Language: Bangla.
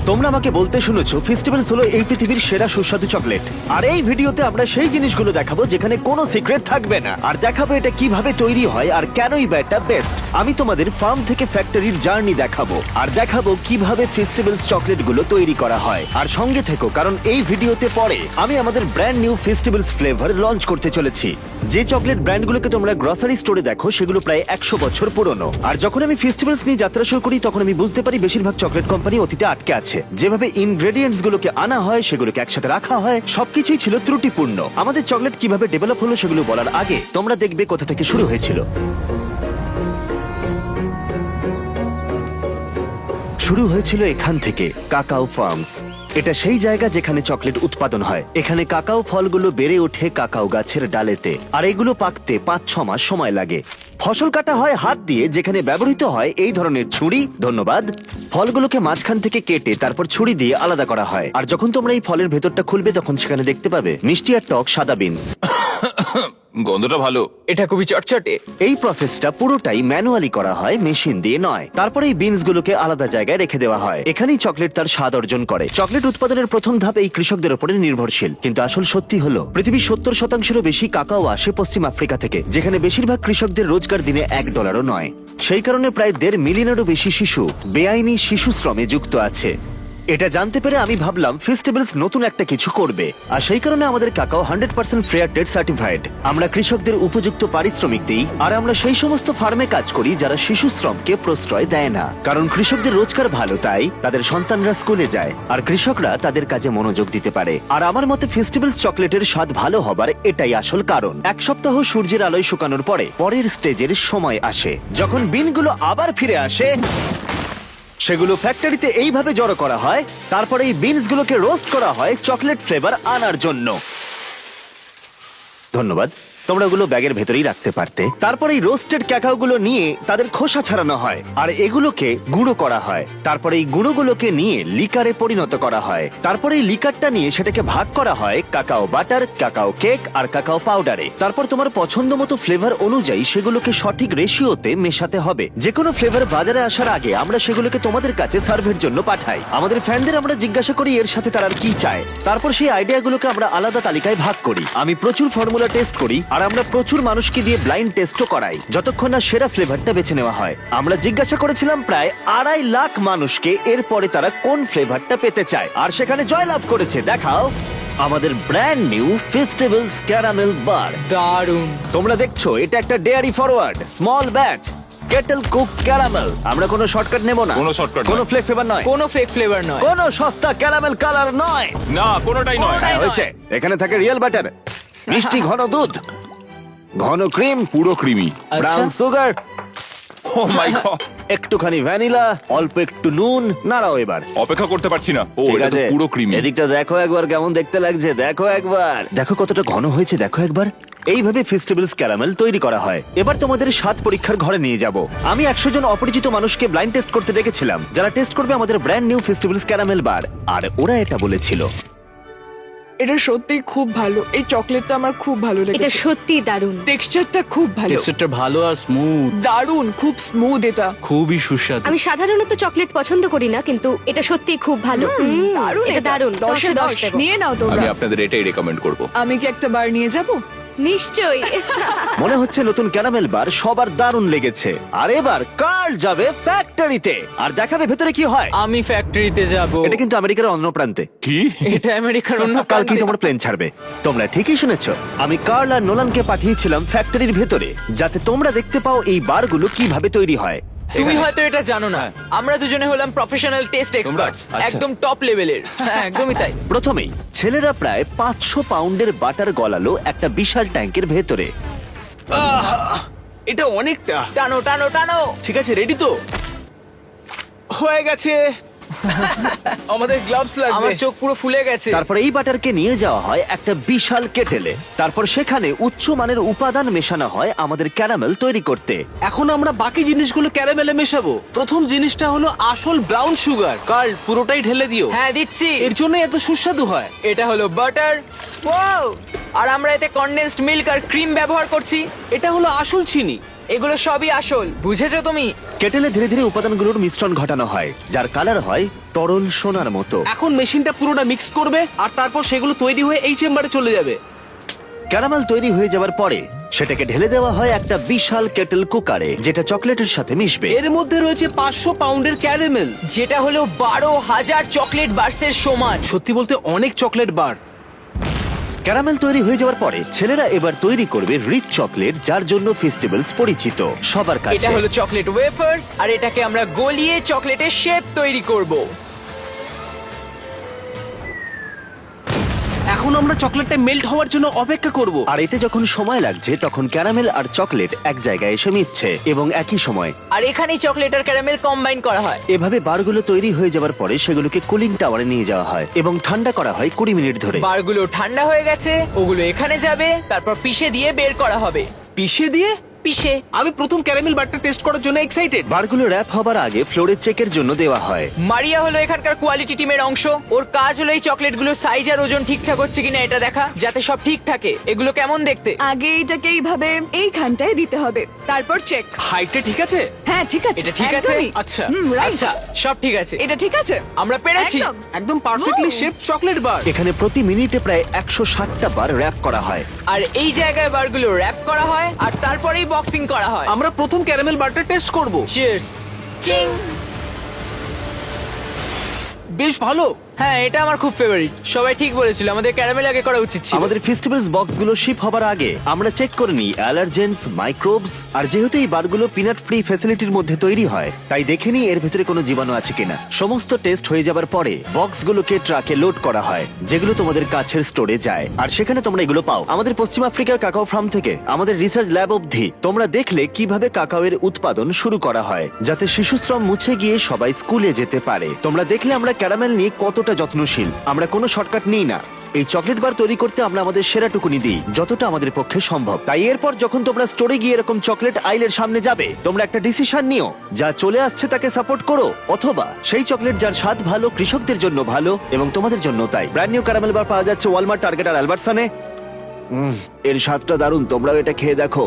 তোমরা আমাকে বলতে শুনেছো ফেস্টিভ্যালস হলো এই পৃথিবীর সেরা সুস্বাদু চকলেট। আর এই ভিডিওতে আমরা সেই জিনিসগুলো দেখাবো যেখানে কোনো সিক্রেট থাকবে না, আর দেখাবো এটা কিভাবে তৈরি হয় আর কেনই বা এটা বেস্ট। আমি তোমাদের ফার্ম থেকে ফ্যাক্টরির জার্নি দেখাবো, আর দেখাবো কিভাবে ফেস্টিভ্যালস চকলেটগুলো তৈরি করা হয়। আর সঙ্গে থেকো, কারণ এই ভিডিওতে পরে আমি আমাদের brand new festivals flavour launch করতে চলেছি। যে চকলেট ব্র্যান্ডগুলোকে তোমরা গ্রসারি স্টোরে দেখো সেগুলো প্রায় 100 বছর পুরনো। আর যখন আমি ফেস্টিভ্যালস নিয়ে যাত্রা শুরু করি তখন আমি বুঝতে পারি বেশিরভাগ চকলেট কোম্পানি অতীতে আটকে আছে। যেভাবে ইনগ্রেডিয়েন্টস গুলোকে আনা হয়, সেগুলোকে একসাথে রাখা হয়, সবকিছুই ছিল ত্রুটিপূর্ণ। আমাদের চকলেট কিভাবে ডেভেলপ হলো সেগুলো বলার আগে তোমরা দেখবে কোথা থেকে শুরু হয়েছিল। শুরু হয়েছিল এখান থেকে, কাকাও ফার্মস। এটা সেই জায়গা যেখানে চকলেট উৎপাদন হয়। এখানে কাকাও ফলগুলো বেড়ে ওঠে কাকাও গাছের ডালেতে, আর এগুলো পাকতে 5-6 মাস সময় লাগে। ফসল কাটা হয় হাত দিয়ে, যেখানে ব্যবহৃত হয় এই ধরনের ছুরি। ধন্যবাদ। ফলগুলোকে মাঝখান থেকে কেটে তারপর ছুরি দিয়ে আলাদা করা হয়। আর যখন তোমরা এই ফলের ভেতরটা খুলবে তখন সেখানে দেখতে পাবে মিষ্টি আর টক সাদা বিনস। গন্ধটা ভালো। এটা খুবই চটচটে। এই প্রসেসটা পুরোটাই ম্যানুয়ালি করা হয়, মেশিন দিয়ে নয়। তারপরে এই বিনস গুলোকে আলাদা জায়গায় রেখে দেওয়া হয়। এখানেই চকলেট তার স্বাদ অর্জন করে। চকলেট উৎপাদনের প্রথম ধাপ এই কৃষকদের উপরে নির্ভরশীল। কিন্তু আসল সত্যি হলো পৃথিবীর 70%-এরও বেশি কাকাও আসে পশ্চিম আফ্রিকা থেকে, যেখানে বেশিরভাগ কৃষকদের রোজগার দিনে $1 নয়। সেই কারণে প্রায় 1.5 মিলিয়নেরও বেশি শিশু বেআইনি শিশু শ্রমে যুক্ত আছে। এটা জানতে পেরে আমি ভাবলাম ফেস্টিভ্যালস নতুন একটা কিছু করবে, আর সেই কারণে আমাদের কাকাও 100% ফেয়ার ট্রেড সার্টিফাইড। আমরা কৃষকদের উপযুক্ত পারিশ্রমিক দিই, আর আমরা সেই সমস্ত ফার্মে কাজ করি যারা শিশু শ্রমকে প্রশ্রয় দেয় না। কারণ কৃষকদের রোজগার ভালো, তাই তাদের সন্তানরা স্কুলে যায় আর কৃষকরা তাদের কাজে মনোযোগ দিতে পারে। আর আমার মতে ফেস্টিভ্যালস চকলেটের স্বাদ ভালো হবার এটাই আসল কারণ। 1 সপ্তাহ সূর্যের আলোয় শুকানোর পরে পরের স্টেজের সময় আসে, যখন বিনগুলো আবার ফিরে আসে। সেগুলো ফ্যাক্টরিতে এইভাবে জড়ো করা হয়, তারপরে এই বিনসগুলোকে রোস্ট করা হয় চকলেট ফ্লেভার আনার জন্য। ধন্যবাদ। তোমরা ওগুলো ব্যাগের ভেতরেই রাখতে পারতে। তারপরে এই রোস্টেড ক্যাকাওগুলো নিয়ে তাদের খোসা ছাড়ানো হয়, আর এগুলোকে গুঁড়ো করা হয়। তারপরে এই গুঁড়োগুলোকে নিয়ে লিকারে পরিণত করা হয়। তারপরে এই লিকারটা নিয়ে সেটাকে ভাগ করা হয় কাকাও বাটার, কাকাও কেক আর কাকাও পাউডারে। তারপর তোমার পছন্দ মতো ফ্লেভার অনুযায়ী সেগুলোকে সঠিক রেশিওতে মেশাতে হবে। যে কোনো ফ্লেভার বাজারে আসার আগে আমরা সেগুলোকে তোমাদের কাছে সার্ভের জন্য পাঠাই। আমাদের ফ্যানদের আমরা জিজ্ঞাসা করি এর সাথে তারা আর কি চায়। তারপর সেই আইডিয়াগুলোকে আমরা আলাদা তালিকায় ভাগ করি। আমি প্রচুর ফর্মুলা টেস্ট করি, আর আমরা প্রচুর মানুষকে দিয়ে ব্লাইন্ড টেস্টও করাই, যতক্ষণ না সেরা ফ্লেভারটা বেছে নেওয়া হয়। আমরা জিজ্ঞাসা করেছিলাম প্রায় 2.5 লাখ মানুষকে, এরপরে তারা কোন ফ্লেভারটা পেতে চায়, আর সেখানে জয়লাভ করেছে দেখাও আমাদের ব্র্যান্ড নিউ ফেস্টিভ্যালস ক্যারামেল বার। দারুণ। তোমরা দেখছো এটা একটা dairy forward small batch Kettle cook caramel. আমরা কোনো শর্টকাট নেব না, কোনো shortcut কোনো নয়। ফ্লেক ফ্লেভার নয়, কোনো ফেক ফ্লেভার নয়। কোনো সস্তা ক্যারামেল কালার নয়। না, কোনোটাই নয়। কোনোটাই নয়। হয়েছে, এখানে থাকে রিয়েল বাটার, মিষ্টি ঘন দুধ, ঘন ক্রিম, পুরো ক্রিমি। ব্রাউন সুগার, ও মাই গড, একটুখানি ভ্যানিলা, অল্প একটু নুন। নাড়াও এবার। অপেক্ষা করতে পারছি না। ও, ঠিক এটা তো আছে, পুরো ক্রিমি। এদিকটা দেখো একবার কেমন দেখতে লাগছে। দেখো একবার, দেখো কতটা ঘন হয়েছে। দেখো একবার। এইভাবে ফেস্টিভ্যালস ক্যারামেল তৈরি করা হয়। এবার তোমাদের স্বাদ পরীক্ষার ঘরে নিয়ে যাব। আমি 100 জন অপরিচিত মানুষকে ব্লাইন্ড টেস্ট করতে ডেকেছিলাম, যারা টেস্ট করবে আমাদের brand new festivals caramel bar. আর ওরা এটা বলেছিল, এটা সত্যিই খুব ভালো। এই চকলেটটা আমার খুব ভালো এটা লেগেছে। সত্যি দারুণ। টেক্সচারটা খুব ভালো, টেক্সচারটা ভালো আর স্মুথ, দারুণ, খুব স্মুথ। এটা খুবই সুস্বাদু। আমি সাধারণত চকলেট পছন্দ করি না, কিন্তু এটা সত্যি খুব ভালো। দারুণ, এটা দারুণ। 10-এ 10 দেব। নিয়ে নাও তোমরা। আমি আপনাদের এটাই রেকমেন্ড করব। আমি কি একটা বার নিয়ে যাব? নিশ্চয়ই। মনে হচ্ছে নতুন ক্যারামেল বার সবার দারুণ লেগেছে। আর এবার কার্ল যাবে ফ্যাক্টরিতে আর দেখাবে ভেতরে কি হয়। আমি ফ্যাক্টরিতে যাব। এটা কিন্তু আমেরিকার অন্য প্রান্তে। কি? এটা আমেরিকার অন্য কাল কি প্রান্তে। তোমার প্লেন ছাড়বে। তোমরা ঠিকই শুনেছো। আমি কার্ল আর নোলানকে পাঠিয়েছিলাম ফ্যাক্টরির ভেতরে, যাতে তোমরা দেখতে পাও এই বারগুলো কিভাবে তৈরি হয়। তুমি হয়তো এটা জানো না, আমরা দুজনে হলাম প্রফেশনাল টেস্ট এক্সপার্টস, আচ্ছা। একদম টপ লেভেলের। হ্যাঁ, একদমই তাই। প্রথমেই ছেলেরা প্রায় 500 পাউন্ডের বাটার গলালো একটা বিশাল ট্যাঙ্কের ভেতরে। এটা অনেকটা। টানো টানো টানো। ঠিক আছে, রেডি তো? হয়ে গেছে। আমাদের গ্লাভস আমার লাগবে। চোখ পুরো ফুলে গেছে। তারপর এই বাটারকে নিয়ে যাওয়া হয় একটা বিশাল কেটেলে। তারপর সেখানে উচ্চ মানের উপাদান মেশানো হয় আমাদের ক্যারামেল তৈরি করতে। এখন আমরা বাকি জিনিসগুলো ক্যারামেলে মেশাবো। প্রথম জিনিসটা হলো আসল ব্রাউন সুগার। কার্ল, পুরোটাই ঢেলে দিও। হ্যাঁ, দিচ্ছি। এর জন্য এত সুস্বাদু হয়। এটা হলো বাটার। ওয়াও! আর আমরা এতে কনডেন্সড মিল্ক আর ক্রিম ব্যবহার করছি। এটা হলো আসল চিনি। এগুলো সবই আসল, বুঝেছো তুমি? কেটেলে ধীরে ধীরে উপাদানগুলোর মিশ্রণ ঘটানো হয়, যার কালার হয় তরল সোনার মতো। এখন মেশিনটা পুরোটা মিক্স করবে আর তারপর সেগুলো তৈরি হয়ে এই চেম্বারে চলে যাবে। ক্যারামেল তৈরি হয়ে যাওয়ার পরে সেটাকে ঢেলে দেওয়া হয় একটা বিশাল কেটেল কুকারে, যেটা চকলেটের সাথে মিশবে। এর মধ্যে রয়েছে 500 পাউন্ডের ক্যারামেল। যেটা হলো 12,000 চকলেট বার্সের সমান। সত্যি বলতে অনেক চকলেট বার। ক্যারামেল তৈরি হয়ে যাওয়ার পরে ছেলেরা এবার তৈরি করবে রিচ চকলেট, যার জন্য ফেস্টিভ্যালস পরিচিত সবার এটা কাছে। হলো চকলেট ওয়েফার্স, আর এটাকে আমরা গলিয়ে চকলেটের শেপ তৈরি করব। এখন আমরা চকলেটটা মেল্ট হওয়ার জন্য অপেক্ষা করব। আর এতে যখন সময় লাগছে তখন ক্যারামেল আর চকলেট এক জায়গায় এসে মিশছে এবং একই সময় আর এখানেই চকলেট আর ক্যারামেল কম্বাইন করা হয়। এভাবে বারগুলো তৈরি হয়ে যাওয়ার পরে সেগুলোকে কুলিং টাওয়ারে নিয়ে যাওয়া হয় এবং ঠান্ডা করা হয় 20 মিনিট ধরে। বারগুলো ঠান্ডা হয়ে গেছে, ওগুলো এখানে যাবে, তারপর পিষে দিয়ে বের করা হবে। পিষে দিয়ে? পিষে। আমি প্রথম ক্যারামেল বারটা টেস্ট করার জন্য এক্সাইটেড। বারগুলো র্যাপ হবার আগে ফ্লোরে চেকের জন্য দেওয়া হয়। মারিয়া হলো এখানকার কোয়ালিটি টিমের অংশ। ওর কাজ হলো এই চকলেটগুলো সাইজ আর ওজন ঠিকঠাক হচ্ছে কিনা এটা দেখা, যাতে সব ঠিক থাকে। এগুলো কেমন দেখতে? আগে এটাকে এইভাবে এইখানটায় দিতে হবে, তারপর চেক। হাইটটা ঠিক আছে? হ্যাঁ ঠিক আছে, এটা ঠিক আছে? একদমই। আচ্ছা। রাইট। আচ্ছা, সব ঠিক আছে। এটা ঠিক আছে, আমরা পেরেছি। একদম। একদম perfectly Wow! Shaped chocolate bar. এখানে প্রতি মিনিটে প্রায় 160টা বার র্যাপ করা হয়। আর এই জায়গায় বারগুলো র্যাপ করা হয় আর তারপরেই বক্সিং করা হয়। আমরা প্রথম ক্যারামেল বারটা টেস্ট করব। চিয়ার্স। চিং। বেশ ভালো। হ্যাঁ, এটা আমার খুব ফেভারিট। সবাই ঠিক বলেছিল, আমাদের ক্যারামেল আগে করা উচিত ছিল। আমাদের ফেস্টিভ্যালস বক্সগুলো শিপ হবার আগে আমরা চেক করে নিই অ্যালার্জেন্স, মাইক্রোবস, আর যেহেতু এই বারগুলো পিনাট ফ্রি ফ্যাসিলিটির মধ্যে তৈরি হয় তাই দেখে নিই এর ভেতরে কোনো জীবাণু আছে কিনা। সমস্ত টেস্ট হয়ে যাবার পরে বক্সগুলোকে ট্রাকে লোড করা হয়, যেগুলো তোমাদের কাছের স্টোরে যায়, আর সেখানে তোমরা এগুলো পাও। আমাদের পশ্চিম আফ্রিকার কাকাও ফার্ম থেকে আমাদের রিসার্চ ল্যাব অবধি তোমরা দেখলে কিভাবে কাকাওয়ের উৎপাদন শুরু করা হয়, যাতে শিশুশ্রম মুছে গিয়ে সবাই স্কুলে যেতে পারে। তোমরা দেখলে আমরা ক্যারামেল নিয়ে কতটা যত্নশীল। আমরা কোনো শর্টকাট নিই না। এই চকলেট বার তৈরি করতে আমরা আমাদের সেরাটুকুনি দিই, যতটা আমাদের পক্ষে সম্ভব। তাই এরপর যখন তোমরা স্টোরে গিয়ে এরকম চকলেট আইলের সামনে যাবে, তোমরা একটা ডিসিশন নিও, যা চলে আসছে তাকে সাপোর্ট করো, অথবা সেই চকলেট যার স্বাদ ভালো, কৃষকদের জন্য ভালো এবং তোমাদের জন্য তাই। ব্র্যান্ড নিউ ক্যারামেল বার পাওয়া যাচ্ছে ওয়ালমার্ট, টার্গেট আর অ্যালবার্টসনে। এর স্বাদটা দারুণ, তোমরাও এটা খেয়ে দেখো।